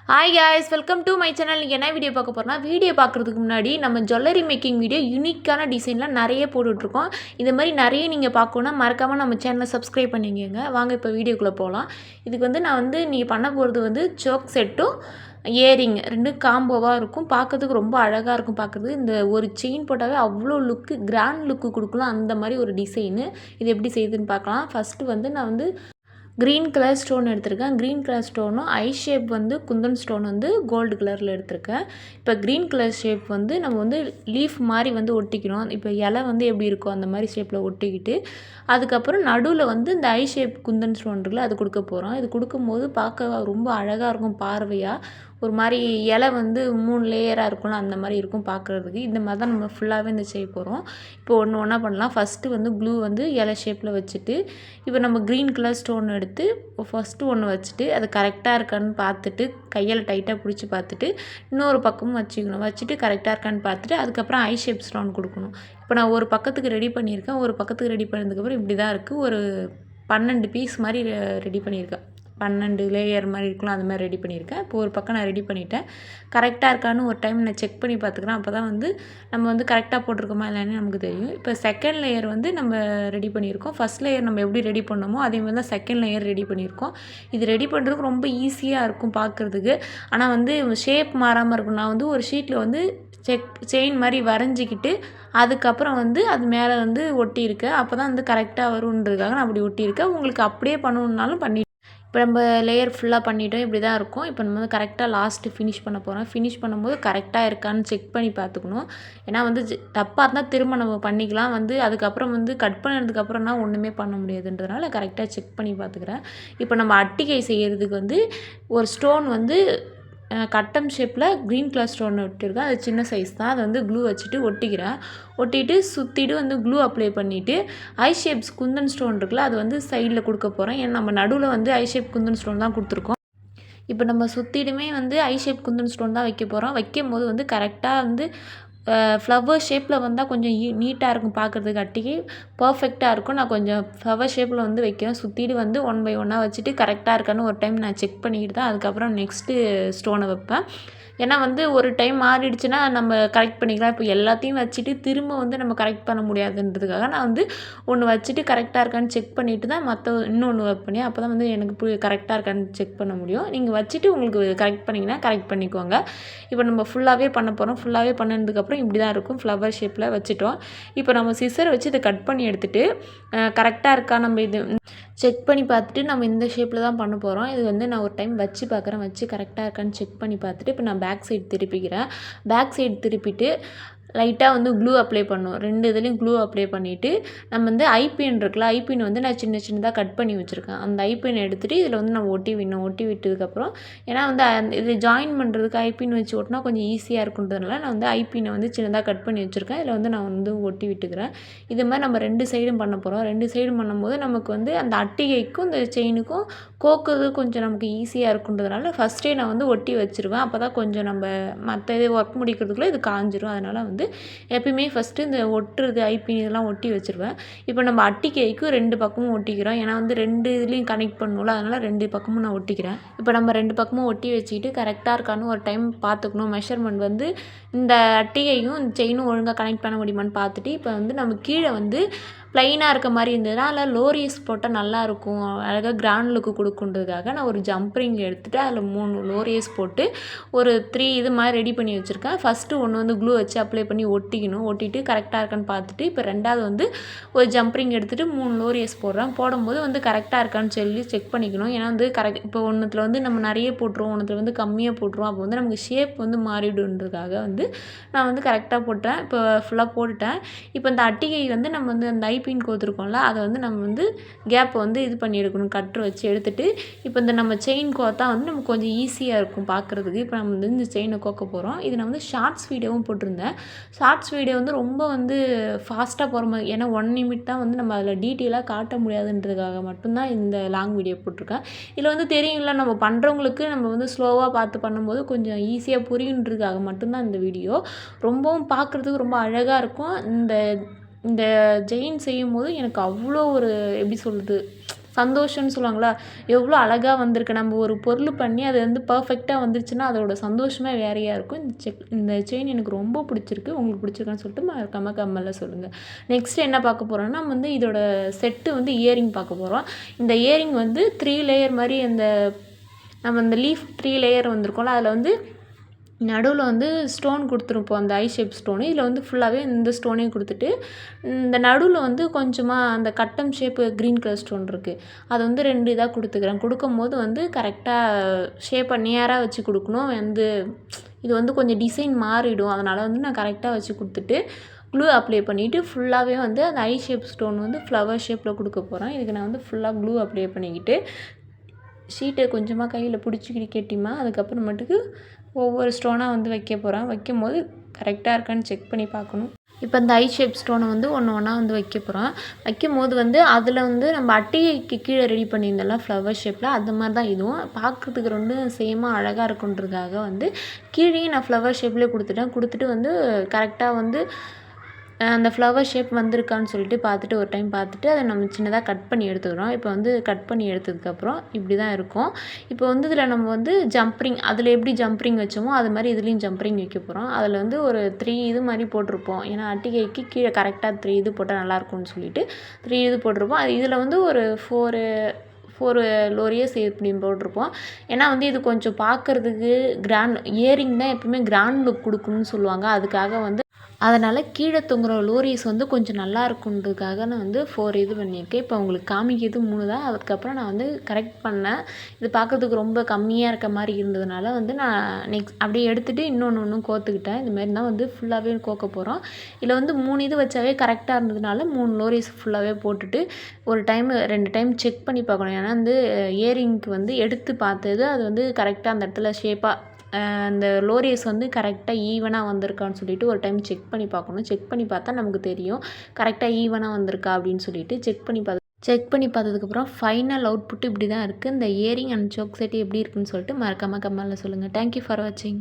Hi guys, welcome to my channel. நீங்கள் என்ன video பார்க்க போகிறோம்னா, வீடியோ பார்க்குறதுக்கு முன்னாடி நம்ம ஜுவல்லரி மேக்கிங் வீடியோ யூனிக்கான டிசைன்லாம் நிறைய போட்டுட்ருக்கோம். இது மாதிரி நிறைய நீங்கள் பார்க்கணுன்னா மறக்காமல் நம்ம சேனலை சப்ஸ்கிரைப் பண்ணிக்கோங்க. வாங்க இப்போ வீடியோக்குள்ளே போகலாம். இதுக்கு நீங்கள் பண்ண போகிறது சோக் செட்டும் இயரிங் ரெண்டும் காம்போவாக இருக்கும். பார்க்கறதுக்கு ரொம்ப அழகாக இருக்கும். பார்க்குறது இந்த ஒரு செயின் போட்டாவே அவ்வளோ லுக்கு, கிராண்ட் லுக்கு கொடுக்கலாம். அந்த மாதிரி ஒரு டிசைனு. இது எப்படி செய்யுதுன்னு பார்க்கலாம். ஃபஸ்ட்டு நான் க்ரீன் கலர் ஸ்டோன் எடுத்திருக்கேன். க்ரீன் கலர் ஸ்டோனும் ஐ ஷேப் குந்தன் ஸ்டோன் கோல்டு கலரில் எடுத்திருக்கேன். இப்போ க்ரீன் கலர் ஷேப் நம்ம லீஃப் மாதிரி ஒட்டிக்கணும். இப்போ இலை எப்படி இருக்கும் அந்த மாதிரி ஷேப்பில் ஒட்டிக்கிட்டு, அதுக்கப்புறம் நடுவில் இந்த ஐ ஷேப் குந்தன் ஸ்டோன் இருக்குல்ல, அது கொடுக்க போகிறோம். இது கொடுக்கும்போது பார்க்க ரொம்ப அழகாக இருக்கும். பார்வையாக ஒரு மாதிரி இலை 3 லேயராக இருக்கும்ல, அந்த மாதிரி இருக்கும் பார்க்குறதுக்கு. இந்த மாதிரி தான் நம்ம ஃபுல்லாகவே செய்ய போகிறோம். இப்போ ஒன்று ஒன்றா பண்ணலாம். ஃபஸ்ட்டு க்ளூ இலை ஷேப்பில் வச்சுட்டு, இப்போ நம்ம க்ரீன் கலர் ஸ்டோன் எடுத்து ஃபஸ்ட்டு ஒன்று வச்சுட்டு, அது கரெக்டாக இருக்கான்னு பார்த்துட்டு கையால் டைட்டாக பிடிச்சி பார்த்துட்டு இன்னொரு பக்கமும் வச்சுட்டு கரெக்டாக இருக்கான்னு பார்த்துட்டு அதுக்கப்புறம் ஐ ஷேப் ஸ்டோன் கொடுக்கணும். இப்போ நான் ஒரு பக்கத்துக்கு ரெடி பண்ணியிருக்கேன். ஒரு பக்கத்துக்கு ரெடி பண்ணதுக்கப்புறம் இப்படி தான் இருக்குது. ஒரு 12 பீஸ் மாதிரி ரெடி பண்ணியிருக்கேன். 12 லேயர் மாதிரி இருக்கலாம், அந்த மாதிரி ரெடி பண்ணியிருக்கேன். இப்போ ஒரு பக்கம் நான் ரெடி பண்ணிவிட்டேன். கரெக்டாக இருக்கான்னு ஒரு டைம் நான் செக் பண்ணி பார்த்துக்கிறேன். அப்போ தான் நம்ம கரெக்டாக போட்டிருக்கோமா இல்லைன்னு நமக்கு தெரியும். இப்போ செகண்ட் லேயர் நம்ம ரெடி பண்ணியிருக்கோம். ஃபஸ்ட் லேயர் நம்ம எப்படி ரெடி பண்ணோமோ அதே மாதிரி தான் செகண்ட் லேயர் ரெடி பண்ணியிருக்கோம். இது ரெடி பண்ணுறதுக்கு ரொம்ப ஈஸியாக இருக்கும் பார்க்குறதுக்கு. ஆனால் ஷேப் மாறாமல் இருக்கும். நான் ஒரு ஷீட்டில் செயின் மாதிரி வரைஞ்சிக்கிட்டு அதுக்கப்புறம் அது மேலே ஒட்டியிருக்கேன். அப்போ தான் கரெக்டாக வருன்றதுக்காக நான் அப்படி ஒட்டியிருக்கேன். உங்களுக்கு அப்படியே பண்ணணுன்னாலும் பண்ணி இப்போ நம்ம லேயர் ஃபுல்லாக பண்ணிட்டோம். இப்படி தான் இருக்கும். இப்போ நம்ம கரெக்டாக லாஸ்ட்டு ஃபினிஷ் பண்ண போகிறோம். ஃபினிஷ் பண்ணும்போது கரெக்டாக இருக்கான்னு செக் பண்ணி பார்த்துக்கணும். ஏன்னா தப்பாக இருந்தால் திரும்ப நம்ம பண்ணிக்கலாம். அதுக்கப்புறம் கட் பண்ணதுக்கப்புறம்னா ஒன்றுமே பண்ண முடியாதுன்றதுனால கரெக்டாக செக் பண்ணி பார்த்துக்கிறேன். இப்போ நம்ம அட்டிகை செய்கிறதுக்கு ஒரு ஸ்டோன் கட்டம் ஷேப்பில் க்ரீன் கலர் ஸ்டோன் ஒட்டியிருக்கேன். அது சின்ன சைஸ் தான். அதை க்ளூ வச்சுட்டு ஒட்டிக்கிறேன். ஒட்டிட்டு சுற்றிட்டு க்ளூ அப்ளை பண்ணிவிட்டு ஐ ஷேப்ஸ் குந்தன் ஸ்டோன் இருக்குல்ல, அது சைடில் கொடுக்க போகிறேன். ஏன்னா நம்ம நடுவில் ஐ ஷேப் குந்தன் ஸ்டோன் தான் கொடுத்துருக்கோம். இப்போ நம்ம சுற்றிடுமே ஐ ஷேப் குந்தன் ஸ்டோன் தான் வைக்க போகிறோம். வைக்கும்போது கரெக்டாக ஃப்ளவர் ஷேப்பில் வந்தால் கொஞ்சம் நீட்டாக இருக்கும் பார்க்குறதுக்கு. அட்டிகை பர்ஃபெக்டாக இருக்கும். நான் கொஞ்சம் ஃப்ளவர் ஷேப்பில் வைக்கிறேன். சுற்றிட்டு 1 பை 1 வச்சுட்டு கரெக்டாக இருக்கான்னு ஒரு டைம் நான் செக் பண்ணிக்கிட்டு தான் அதுக்கப்புறம் நெக்ஸ்ட்டு ஸ்டோனை வைப்பேன். ஏன்னா ஒரு டைம் மாறிடுச்சுன்னா நம்ம கரெக்ட் பண்ணிக்கலாம். இப்போ எல்லாத்தையும் வச்சுட்டு திரும்ப நம்ம கரெக்ட் பண்ண முடியாதுன்றதுக்காக நான் ஒன்று வச்சுட்டு கரெக்டாக இருக்கான்னு செக் பண்ணிவிட்டு தான் இன்னொன்று வைப்பேன். அப்போ தான் எனக்கு கரெக்டாக இருக்கான்னு செக் பண்ண முடியும். நீங்கள் வச்சுட்டு உங்களுக்கு கரெக்ட் பண்ணிங்கன்னா கரெக்ட் பண்ணிக்கோங்க. இப்போ நம்ம ஃபுல்லாகவே பண்ண போகிறோம். ஃபுல்லாகவே பண்ணதுக்கப்புறம் இப்படி தான் இருக்கும். ஃப்ளவர் ஷேப்பில் வச்சுட்டோம். இப்போ நம்ம சிசரை வச்சு இதை கட் பண்ணி எடுத்துகிட்டு கரெக்டாக இருக்கா நம்ம இது செக் பண்ணி பார்த்துட்டு நம்ம இந்த ஷேப்பில் தான் பண்ண போகிறோம். இது நான் ஒரு டைம் வச்சு பார்க்குறேன். வச்சு கரெக்டாக இருக்கான்னு செக் பண்ணி பார்த்துட்டு இப்போ நான் பேக் சைடு திருப்பிக்கிறேன். பேக் சைடு திருப்பிட்டு லைட்டாக க்ளூ அப்ளை பண்ணணும். 2 இதுலேயும் க்ளூ அப்ளை பண்ணிவிட்டு நம்ம ஐபின் இருக்குல்ல, ஐபின் நான் சின்னதாக கட் பண்ணி வச்சுருக்கேன். அந்த ஐபின் எடுத்துகிட்டு இதில் நம்ம ஒட்டி விடணும். ஒட்டி விட்டதுக்கப்புறம் ஏன்னா இது ஜாயின் பண்ணுறதுக்கு ஐபின் வச்சு ஒட்டினா கொஞ்சம் ஈஸியாக இருக்குன்றதுனால நான் ஐபினை சின்னதாக கட் பண்ணி வச்சுருக்கேன். இதில் நான் ஒட்டி விட்டுக்கிறேன். இது மாதிரி நம்ம 2 சைடும் பண்ண போகிறோம். 2 சைடும் பண்ணும்போது நமக்கு அந்த அட்டிகைக்கும் இந்த செயினுக்கும் கோக்குறது கொஞ்சம் நமக்கு ஈஸியாக இருக்குன்றதுனால ஃபஸ்ட்டே நான் ஒட்டி வச்சுருவேன். அப்போ தான் கொஞ்சம் நம்ம மற்ற இது ஒர்க் முடிக்கிறதுக்குள்ளே இது காஞ்சிரும். அதனால் எப்பயுமே ஃபஸ்ட்டு இந்த ஒட்டுறது ஐபின் இதெல்லாம் ஒட்டி வச்சுருவேன். இப்போ நம்ம அட்டிகைக்கு 2 பக்கமும் ஒட்டிக்கிறோம். ஏன்னா 2 இதுலேயும் கனெக்ட் பண்ணணும்ல, அதனால் 2 பக்கமும் நான் ஒட்டிக்கிறேன். இப்போ நம்ம 2 பக்கமும் ஒட்டி வச்சுக்கிட்டு கரெக்டாக இருக்கான்னு ஒரு டைம் பார்த்துக்கணும். மெஷர்மெண்ட் இந்த அட்டிகையும் இந்த செயினும் ஒழுங்காக கனெக்ட் பண்ண முடியுமான்னு பார்த்துட்டு இப்போ நம்ம கீழே ப்ளைனாக இருக்க மாதிரி இருந்ததுன்னா அதில் லோரியஸ் போட்டால் நல்லாயிருக்கும், அழகாக கிராண்ட் லுக்கு கொடுக்குன்றதுக்காக நான் ஒரு ஜம்ப்ரிங் எடுத்துகிட்டு அதில் 3 லோரியஸ் போட்டு ஒரு 3 இது மாதிரி ரெடி பண்ணி வச்சுருக்கேன். ஃபஸ்ட்டு ஒன்று க்ளூ வச்சு அப்ளை பண்ணி ஒட்டிக்கணும். ஒட்டிட்டு கரெக்டாக இருக்கான்னு பார்த்துட்டு இப்போ ரெண்டாவது ஒரு ஜம்ப்ரிங் எடுத்துகிட்டு 3 லோரியஸ் போடுறேன். போடும்போது கரெக்டாக இருக்கான்னு சொல்லி செக் பண்ணிக்கணும். ஏன்னா கரெக்ட் இப்போ ஒன்றுத்தில் நம்ம நிறைய போட்டுருவோம், ஒன்றுத்தில் கம்மியாக போட்டுருவோம். அப்போ நமக்கு ஷேப் மாறிடுன்றதுக்காக நான் கரெக்டாக போட்டேன். இப்போ ஃபுல்லாக போட்டுட்டேன். இப்போ இந்த அட்டிகை நம்ம அந்த ஐபின் கோத்துருக்கோம்ல, அதை நம்ம கேப்பை இது பண்ணி எடுக்கணும். கட்ரு வச்சு எடுத்துகிட்டு இப்போ நம்ம செயின் கோத்தா நமக்கு கொஞ்சம் ஈஸியாக இருக்கும் பார்க்குறதுக்கு. இப்போ நம்ம இந்த செயினை கோக்க போகிறோம். இது நான் ஷார்ட்ஸ் வீடியோவும் போட்டிருந்தேன். ஷார்ட்ஸ் வீடியோ ரொம்ப ஃபாஸ்ட்டாக போகிற மாதிரி, ஏன்னா 1 நிமிட் தான் நம்ம அதில் டீட்டெயிலாக காட்ட முடியாதுன்றதுக்காக மட்டும்தான் இந்த லாங் வீடியோ போட்டிருக்கேன். இதில் தெரியும்ல, நம்ம பண்ணுறவங்களுக்கு நம்ம ஸ்லோவாக பார்த்து பண்ணும்போது கொஞ்சம் ஈஸியாக புரியுன்றதுக்காக மட்டும்தான் இந்த வீடியோ. ரொம்பவும் பார்க்குறதுக்கு ரொம்ப அழகாக இருக்கும். இந்த செயின் செய்யும்போது எனக்கு அவ்வளோ ஒரு எப்படி சொல்கிறது, சந்தோஷம்னு சொல்லுவாங்களா, எவ்வளோ அழகா வந்திருக்கு. நம்ம ஒரு பொருள் பண்ணி அது வந்து பர்ஃபெக்ட்டாக வந்துருச்சுன்னா அதோட சந்தோஷமே வேறையா இருக்கும். இந்த செயின் எனக்கு ரொம்ப பிடிச்சிருக்கு. உங்களுக்கு பிடிச்சிருக்கான்னு சொல்லிட்டு மறக்காம கமெண்ட்ல சொல்லுங்கள். நெக்ஸ்ட் என்ன பார்க்க போகிறோம்னா, நம்ம வந்து இதோட செட்டு வந்து இயரிங் பார்க்க போகிறோம். இந்த இயரிங் வந்து 3 லேயர் மாதிரி நம்ம இந்த லீஃப் 3 லேயர் வந்திருக்கோம்ல, அதில் வந்து நடுவில் வந்து ஸ்டோன் கொடுத்துருப்போம், அந்த ஐ ஷேப் ஸ்டோனு. இதில் வந்து ஃபுல்லாகவே இந்த ஸ்டோனையும் கொடுத்துட்டு, இந்த நடுவில் வந்து கொஞ்சமாக அந்த கட்டம் ஷேப்பு க்ரீன் கலர் ஸ்டோன் இருக்குது, அதை வந்து 2 இதாக கொடுத்துக்கிறேன். கொடுக்கும்போது வந்து கரெக்டாக ஷேப்பை நேராக வச்சு கொடுக்கணும். இது வந்து கொஞ்சம் டிசைன் மாறிடும். அதனால் வந்து நான் கரெக்டாக வச்சு கொடுத்துட்டு க்ளூ அப்ளை பண்ணிவிட்டு ஃபுல்லாகவே வந்து அந்த ஐ ஷேப் ஸ்டோன் வந்து ஃப்ளவர் ஷேப்பில் கொடுக்க போகிறேன். இதுக்கு நான் வந்து ஃபுல்லாக க்ளூ அப்ளை பண்ணிக்கிட்டு ஷீட்டை கொஞ்சமாக கையில் பிடிச்சிக்கிட்டு கெட்டிமா அதுக்கப்புறமேட்டுக்கு ஒவ்வொரு ஸ்டோனாக வந்து வைக்க போகிறேன். வைக்கும்போது கரெக்டாக இருக்கான்னு செக் பண்ணி பார்க்கணும். இப்போ இந்த ஐ ஷேப் ஸ்டோனை வந்து ஒன்று ஒன்றா வந்து வைக்க போகிறோம். வைக்கும்போது வந்து அதில் வந்து நம்ம அட்டைக்கு கீழே ரெடி பண்ணியிருந்தோம்ல ஃப்ளவர் ஷேப்பில், அந்த மாதிரி தான் இதுவும் பார்க்குறதுக்கு ரெண்டும் சேமாக அழகாக இருக்குன்றதுக்காக வந்து கீழேயும் நான் ஃப்ளவர் ஷேப்லேயே கொடுத்துட்டு வந்து கரெக்டாக வந்து அந்த ஃப்ளவர் ஷேப் வந்திருக்கான்னு சொல்லிட்டு பார்த்துட்டு ஒரு டைம் பார்த்துட்டு அதை நம்ம சின்னதாக கட் பண்ணி எடுத்துக்கிறோம். இப்போ வந்து கட் பண்ணி எடுத்ததுக்கப்புறம் இப்படி தான் இருக்கும். இப்போ வந்து இதில் நம்ம வந்து அதில் எப்படி ஜம்ப்ரிங் வச்சோமோ அது மாதிரி இதுலேயும் ஜம்ப்ரிங் வைக்க போகிறோம். அதில் வந்து ஒரு 3 இது மாதிரி போட்டிருப்போம். ஏன்னா அட்டிகைக்கு கீழே கரெக்டாக 3 இது போட்டால் நல்லாயிருக்கும்னு சொல்லிட்டு 3 இது போட்டிருப்போம். அது இதில் வந்து ஒரு 4 லோரியஸ் இப்படி போட்டிருப்போம். ஏன்னா வந்து இது கொஞ்சம் பார்க்குறதுக்கு இயரிங் தான் எப்பவுமே கிராண்ட் லுக் கொடுக்கணும்னு சொல்லுவாங்க. அதுக்காக வந்து அதனால் கீழே தொங்குற லோரிஸ் வந்து கொஞ்சம் நல்லா இருக்குன்றதுக்காக நான் வந்து 4 இது பண்ணியிருக்கேன். இப்போ உங்களுக்கு காமிக்கிறது 3 தான். அதுக்கப்புறம் நான் வந்து கரெக்ட் பண்ணேன். இது பார்க்கறதுக்கு ரொம்ப கம்மியாக இருக்க மாதிரி இருந்ததுனால வந்து நான் அப்படியே எடுத்துகிட்டு இன்னொன்று கோர்த்துக்கிட்டேன். இதுமாரி தான் வந்து ஃபுல்லாகவே கோக்க போகிறோம். இதில் வந்து 3 இது வச்சாவே கரெக்டாக இருந்ததுனால 3 லோரிஸ் ஃபுல்லாகவே போட்டுட்டு ஒரு டைம் 2 டைம் செக் பண்ணி பார்க்கணும். ஏன்னா வந்து இயரிங்க்கு வந்து எடுத்து பார்த்தது அது வந்து கரெக்டாக அந்த இடத்துல ஷேப்பாக அந்த லோரியஸ் வந்து கரெக்டாக ஈவனாக வந்திருக்கான்னு சொல்லிட்டு ஒரு டைம் செக் பண்ணி பார்க்கணும். செக் பண்ணி பார்த்தா நமக்கு தெரியும் கரெக்டாக ஈவனாக வந்திருக்கா அப்படின்னு சொல்லிட்டு செக் பண்ணி பார்த்ததுக்கப்புறம் ஃபைனல் அவுட்புட் இப்படி தான் இருக்குது. இந்த இயரிங் அண்ட் சோக் செட் எப்படி இருக்குன்னு சொல்லிட்டு மறக்காமல் கமெண்ட்டில் சொல்லுங்கள். தேங்க்யூ ஃபார் வாட்சிங்.